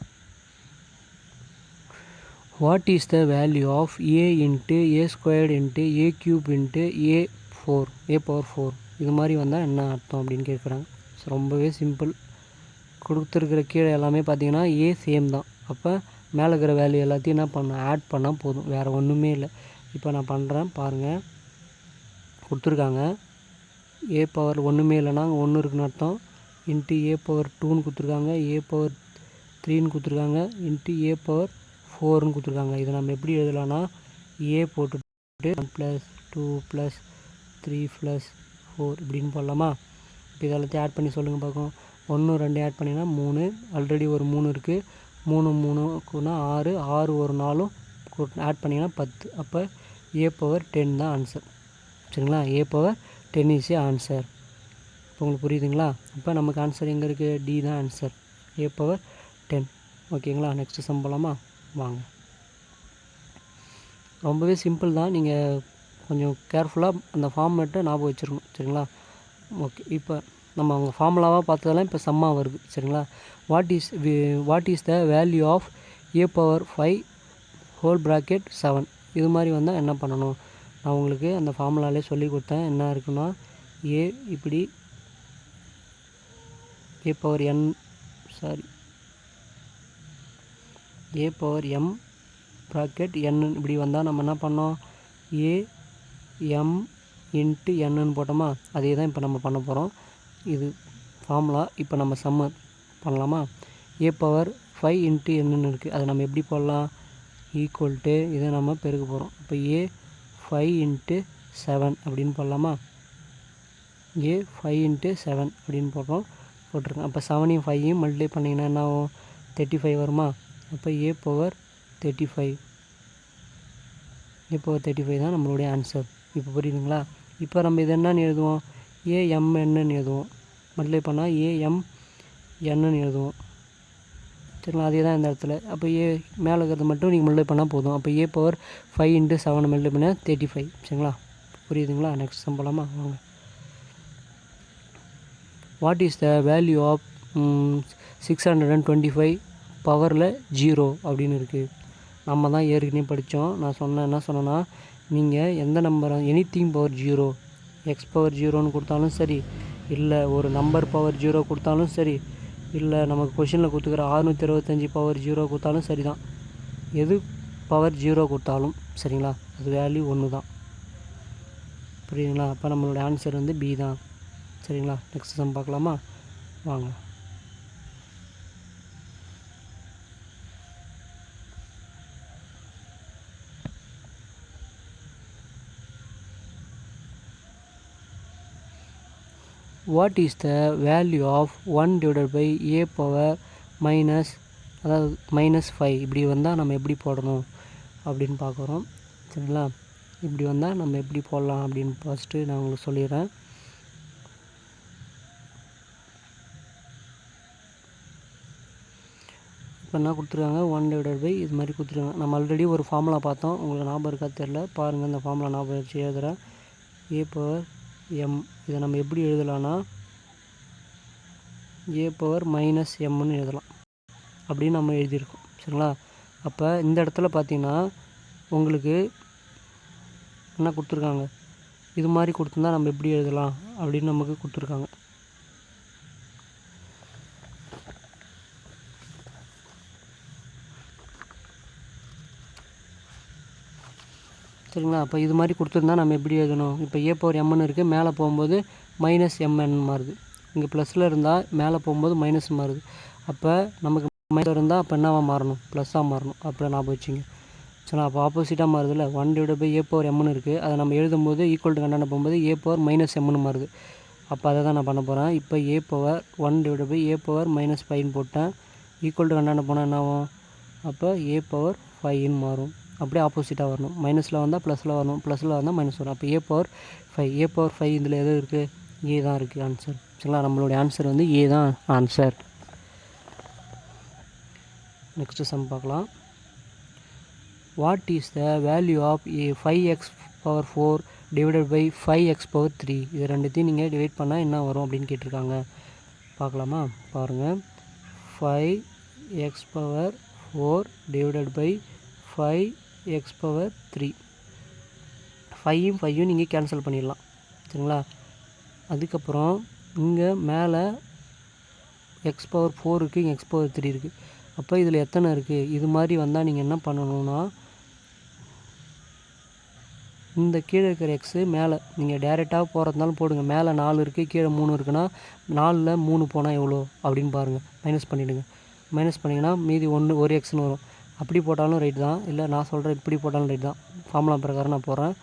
What is the value of a into a squared into a cube into a power 4 இது மாதிரி வந்தால் என்ன அர்த்தம் அப்படின்னு கேட்குறாங்க. ஸோ ரொம்பவே சிம்பிள். கொடுத்துருக்கிற கீழே எல்லாமே பார்த்தீங்கன்னா ஏ சேம் தான். அப்போ மேலே இருக்கிற வேல்யூ எல்லாத்தையும் என்ன பண்ணணும், ஆட் பண்ணால் போதும், வேறு ஒன்றுமே இல்லை. இப்போ நான் பண்ணுறேன் பாருங்கள். கொடுத்துருக்காங்க ஏ பவர் ஒன்றுமே இல்லைனா அங்கே 1 இருக்குன்னு அர்த்தம். இன்ட்டு ஏ பவர் 2ன்னு கொடுத்துருக்காங்க, ஏ பவர் 3ன்னு கொடுத்துருக்காங்க, இன்ட்டு ஏ பவர் 4ன்னு கொடுத்துருக்காங்க. இதை நம்ம எப்படி எழுதலாம்னா ஏ போட்டுட்டு 1 + 2 + 3 + 4 இப்படின்னு போடலாமா. இப்போ இதெல்லாத்தையும் ஆட் பண்ணி சொல்லுங்கள் பார்க்கும். 1 2 ஆட் பண்ணிங்கன்னா 3, ஆல்ரெடி ஒரு 3 இருக்குது. 3 3க்குன்னா 6, 6 ஒரு 4 ஆட் பண்ணிங்கன்னா 10. அப்போ ஏ பவர் 10 தான் ஆன்சர். சரிங்களா, a power 10 is A answer. இப்போ உங்களுக்கு புரியுதுங்களா. இப்போ நமக்கு ஆன்சர் எங்கே இருக்குது, டி தான் ஆன்சர், ஏ பவர் 10. ஓகேங்களா. நெக்ஸ்ட்டு சம் போகலாமா, வாங்க. ரொம்பவே சிம்பிள் தான். நீங்கள் கொஞ்சம் கேர்ஃபுல்லாக அந்த ஃபார்மேட்டை ஞாபகம் வச்சுருக்கணும். சரிங்களா. ஓகே, இப்போ நம்ம அவங்க ஃபார்முலாவாக பார்த்ததெல்லாம் இப்போ சம்மாக வருது. சரிங்களா. What is the value of a power 5 whole bracket 7 இது மாதிரி வந்தால் என்ன பண்ணணும். நான் உங்களுக்கு அந்த ஃபார்முலாலே சொல்லி கொடுத்தேன். என்ன இருக்குன்னா ஏ இப்படி a power m bracket n இப்படி வந்தால் நம்ம என்ன பண்ணோம், am இன்ட்டு என்னன்னு போட்டோமா. அதே தான் இப்போ நம்ம பண்ண போகிறோம். இது ஃபார்முலா. இப்போ நம்ம சம்ம பண்ணலாமா. ஏ பவர் 5 இன்ட்டு என்னன்னு இருக்குது, அதை நம்ம எப்படி போடலாம், ஈக்குவல் டு இதை நம்ம பெருக்க போகிறோம். இப்போ ஏ 5 இன்ட்டு 7 அப்படின்னு போடலாமா. ஏ 5 இன்ட்டு 7 அப்படின்னு போட்டிருக்கேன். அப்போ 7ஐயும் 5ஐயும் மல்டிப்ளை பண்ணிங்கன்னா என்ன ஆகும், 35 வருமா. அப்போ ஏ பவர் 35 தான் நம்மளுடைய ஆன்சர். இப்போ புரியுதுங்களா. இப்போ நம்ம இது என்னன்னு எழுதுவோம், ஏஎம்என்னு எழுதுவோம். மல்டிப்ளை பண்ணால் ஏஎம்என்னு எழுதுவோம். சரிங்களா, அதே தான் இந்த இடத்துல. அப்போ ஏ மேலே இருக்கிறது மட்டும் நீங்கள் மல்டிப்ளை பண்ணால் போதும். அப்போ ஏ பவர் 5 இன்ட்டு 7 மல்டிப்ளை பண்ணால் 35. சரிங்களா, புரியுதுங்களா. நெக்ஸ்ட் சம் போகலாமா, வாங்க. What is the value of 625 பவரில் 0 அப்படின்னு இருக்குது. நம்ம தான் ஏற்கனவே படித்தோம். நான் என்ன சொன்னேன்னா, நீங்கள் எந்த நம்பரை எனிதிங் பவர் 0 எக்ஸ் பவர் 0ன்னு கொடுத்தாலும் சரி, இல்லை ஒரு நம்பர் பவர் 0 கொடுத்தாலும் சரி, இல்லை நமக்கு கொஷினில் கொடுத்துக்கிற 625 பவர் 0 கொடுத்தாலும் சரி தான். எது பவர் 0 கொடுத்தாலும் சரிங்களா, அது வேல்யூ 1 தான். புரியுதுங்களா. அப்போ நம்மளோட ஆன்சர் வந்து பி தான். சரிங்களா. நெக்ஸ்ட் சம் பார்க்கலாமா, வாங்க. What is the value of 1/a power -5 இப்படி வந்தால் நம்ம எப்படி போடணும் அப்படின்னு பார்க்குறோம். சரிங்களா. இப்படி வந்தால் நம்ம எப்படி போடலாம் அப்படின்னு ஃபஸ்ட்டு நான் உங்களுக்கு சொல்லிடுறேன். இப்போ என்ன கொடுத்துருக்காங்க, 1/, இது மாதிரி கொடுத்துருக்காங்க. நம்ம ஆல்ரெடி ஒரு ஃபார்முலா பார்த்தோம், உங்களுக்கு ஞாபகம் இருக்கா தெரில, பாருங்கள். இந்த ஃபார்முலா ஞாபகம் வச்சு எழுதுகிறேன். ஏ பவர் m இதை நம்ம எப்படி எழுதலாம்னா ஏ பவர் -mன்னு எழுதலாம் அப்படின்னு நம்ம எழுதியிருக்கோம். சரிங்களா. அப்போ இந்த இடத்துல பார்த்தீங்கன்னா உங்களுக்கு என்ன கொடுத்துருக்காங்க, இது மாதிரி கொடுத்துருந்தா நம்ம எப்படி எழுதலாம் அப்படின்னு நமக்கு கொடுத்துருக்காங்க. சரிங்களா. அப்போ இது மாதிரி கொடுத்துருந்தா நம்ம எப்படி எழுதணும், இப்போ ஏ பவர் mன்னு இருக்குது, மேலே போகும்போது -mn மாறுது. இங்கே ப்ளஸில் இருந்தால் மேலே போகும்போது மைனஸ் மாறுது. அப்போ நமக்கு மைனஸ் இருந்தால் அப்போ என்னவாக மாறணும், ப்ளஸ்ஸாக மாறணும். அப்போ ஞாபகம் வச்சுங்க. சரிங்களா. அப்போ ஆப்போசிட்டாக மாறுதுல்ல, 1/a பவர் mன்னு இருக்குது, அதை நம்ம எழுதும்போது ஈக்குவல் டு கண்டாண்ட போகும்போது ஏ பவர் -mன்னு மாறுது. அப்போ அதை தான் நான் பண்ண போகிறேன். இப்போ a power 1 divide by a power minus 5ன்னு போட்டேன். ஈக்குவல் டு கண்டாண்ட போனால் என்ன ஆகும்? அப்போ a பவர் 5ன்னு மாறும். அப்படியே ஆப்போசிட்டாக வரணும். மைனஸில் வந்தால் ப்ளஸில் வரணும், ப்ளஸில் வந்தால் மைனஸ் வரும். அப்போ a பவர் 5 இதில் எது இருக்குது? a தான் இருக்குது ஆன்சர். சரிங்களா? நம்மளுடைய ஆன்சர் வந்து a தான் ஆன்சர். நெக்ஸ்ட்டு சம் பார்க்கலாம். What is the value of 5x power 4 divided by 5x power 3? இது ரெண்டுத்தையும் நீங்கள் டிவைட் பண்ணால் என்ன வரும் அப்படின்னு கேட்டிருக்காங்க. பார்க்கலாமா? பாருங்கள். 5x power 4 divided by 5x power 3. 5 நீங்கள் கேன்சல் பண்ணிடலாம். சரிங்களா? அதுக்கப்புறம் இங்கே மேலே எக்ஸ் பவர் 4 இருக்குது, இங்கே எக்ஸ் பவர் 3 இருக்குது. அப்போ இதில் எத்தனை இருக்குது? இது மாதிரி வந்தால் நீங்கள் என்ன பண்ணணும்னா, இந்த கீழே இருக்கிற எக்ஸு மேலே நீங்கள் டேரெக்டாக போகிறதுனாலும் போடுங்க. மேலே 4 இருக்குது, கீழே 3 இருக்குன்னா 4ல் 3 போனால் எவ்வளோ அப்படின்னு பாருங்கள். மைனஸ் பண்ணிவிடுங்க. மைனஸ் பண்ணிங்கன்னா மீதி ஒரு எக்ஸ்னு வரும். அப்படி போட்டாலும் ரைட் தான், இல்லை நான் சொல்கிறேன் இப்படி போட்டாலும் ரைட் தான். ஃபார்முலா பிரகாரம் நான் போடுறேன்.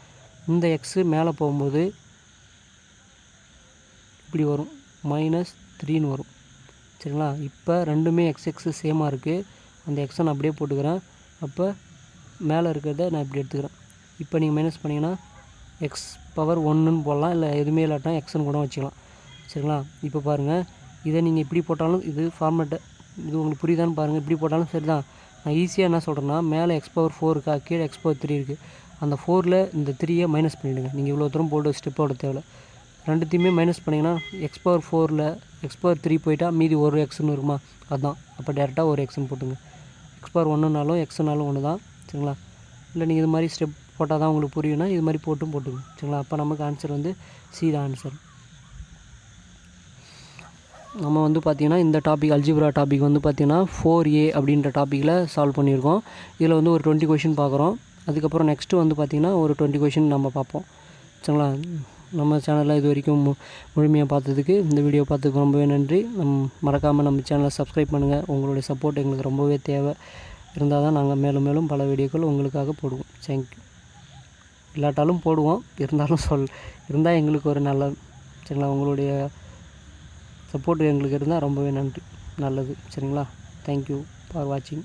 இந்த எக்ஸு மேலே போகும்போது இப்படி வரும், -3ன்னு வரும். சரிங்களா? இப்போ ரெண்டுமே எக்ஸு சேமாக இருக்குது. அந்த எக்ஸை நான் அப்படியே போட்டுக்கிறேன். அப்போ மேலே இருக்கிறத நான் இப்படி எடுத்துக்கிறேன். இப்போ நீங்கள் மைனஸ் பண்ணிங்கன்னா எக்ஸ் பவர் 1ன்னு போடலாம், இல்லை எதுவுமே இல்லாட்டா எக்ஸ்ன்னு கூட வச்சுக்கலாம். சரிங்களா? இப்போ பாருங்கள், இதை நீங்கள் இப்படி போட்டாலும் இது ஃபார்மேட்டை இது உங்களுக்கு புரியுதான்னு பாருங்கள். இப்படி போட்டாலும் சரி தான். நான் ஈஸியாக என்ன சொல்கிறேன்னா, மேலே எக்ஸ் பவர் 4 இருக்கா, கீழே எக்ஸ் பவர் 3 இருக்குது. அந்த 4ல் இந்த 3யை மைனஸ் பண்ணிவிடுங்க. நீங்கள் இவ்வளோ தூரம் போட்டு ஸ்டெப் போட தேவை. ரெண்டுத்தையுமே மைனஸ் பண்ணிங்கன்னா எக்ஸ் பவர் 4ல் எக்ஸ் பவர் 3 போயிட்டால் மீதி ஒரு எக்ஸ்னு இருக்குமா? அதுதான். அப்போ டேரெக்டாக ஒரு எக்ஸ்னு போட்டுங்க. எக்ஸ் பவர் 1னாலும் எக்ஸ்னாலும் ஒன்று தான். சரிங்களா? இல்லை நீங்கள் இது மாதிரி ஸ்டெப் போட்டால் தான் உங்களுக்கு புரியும்னா இது மாதிரி போட்டுங்க. சரிங்களா? அப்போ நமக்கு ஆன்சர் வந்து சி தான் ஆன்சர். நம்ம வந்து பார்த்திங்கன்னா இந்த டாபிக் அல்ஜிப்ரா டாபிக் வந்து பார்த்திங்கன்னா 4A அப்படின்ற டாப்பிக்கில் சால்வ் பண்ணியிருக்கோம். இதில் வந்து ஒரு 20 கொஷின் பார்க்குறோம். அதுக்கப்புறம் நெக்ஸ்ட்டு வந்து பார்த்திங்கன்னா ஒரு 20 கொஷின் நம்ம பார்ப்போம். சரிங்களா? நம்ம சேனலில் இது வரைக்கும் முழுமையாக பார்த்ததுக்கு, இந்த வீடியோ பார்த்ததுக்கு ரொம்பவே நன்றி. மறக்காமல் நம்ம சேனலை சப்ஸ்கிரைப் பண்ணுங்கள். உங்களுடைய சப்போர்ட் எங்களுக்கு ரொம்பவே தேவை. இருந்தால் தான் நாங்கள் மேலும் மேலும் பல வீடியோக்கள் உங்களுக்காக போடுவோம். தேங்க்யூ. இல்லாட்டாலும் போடுவோம், இருந்தால் எங்களுக்கு ஒரு நல்ல, சரிங்களா, உங்களுடைய சப்போர்ட் எங்களுக்கு இருந்தால் ரொம்பவே நல்லது. சரிங்களா? தேங்க்யூ ஃபார் வாட்சிங்.